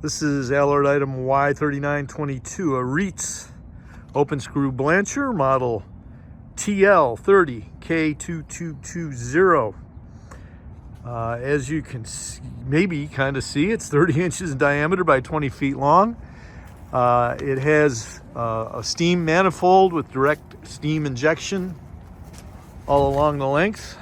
This is Alard item Y3932, a Rietz open screw blancher model TL-30-K2220. As you can maybe kind of see, it's 30 inches in diameter by 20 feet long. It has a steam manifold with direct steam injection all along the length.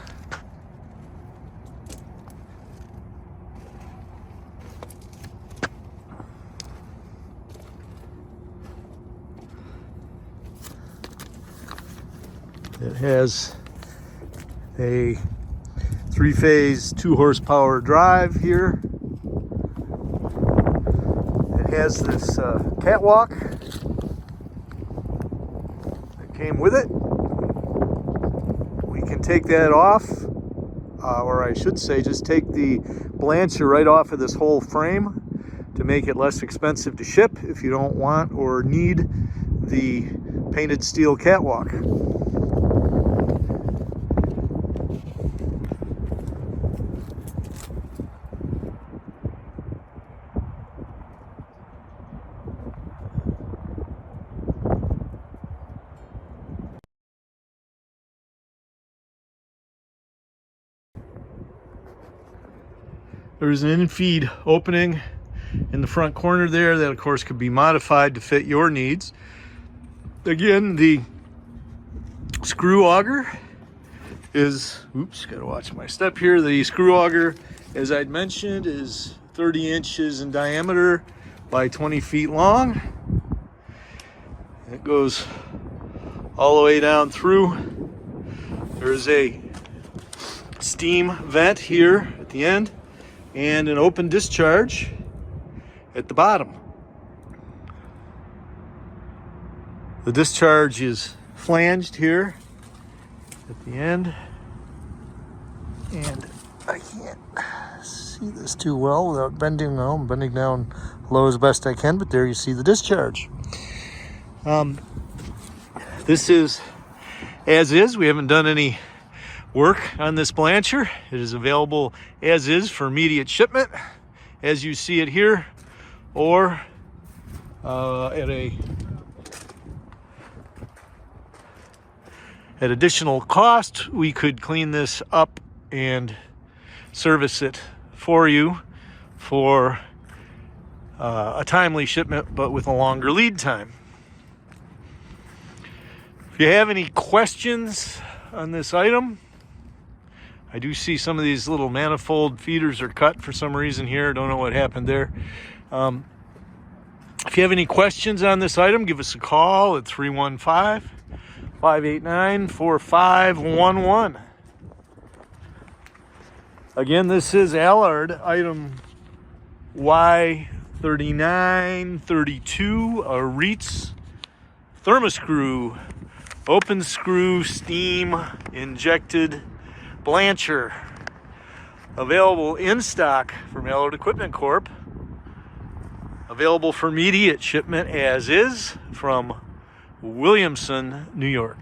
It has a 3-phase 2-horsepower drive here. It has this catwalk that came with it. We can take that off, or I should say just take the blancher right off of this whole frame to make it less expensive to ship if you don't want or need the painted steel catwalk. There's an in-feed opening in the front corner there that of course could be modified to fit your needs. Again, the screw auger is, gotta watch my step here. The screw auger, as I'd mentioned, is 30 inches in diameter by 20 feet long. It goes all the way down through. There's a steam vent here at the end and an open discharge at the bottom. The discharge is flanged here at the end, and I can't see this too well without bending. No, I'm bending down low as best I can, but there you see the discharge. This is as is. We haven't done any work on this blancher. It is available as is for immediate shipment, as you see it here, or at additional cost, we could clean this up and service it for you for a timely shipment, but with a longer lead time. If you have any questions on this item, I do see some of these little manifold feeders are cut for some reason here. Don't know what happened there. If you have any questions on this item, give us a call at 315-589-4511. Again, this is Alard item Y3932, a Rietz Thermascrew open screw steam injected blancher, available in stock from Alard Equipment Corp. Available for immediate shipment as is from Williamson, New York.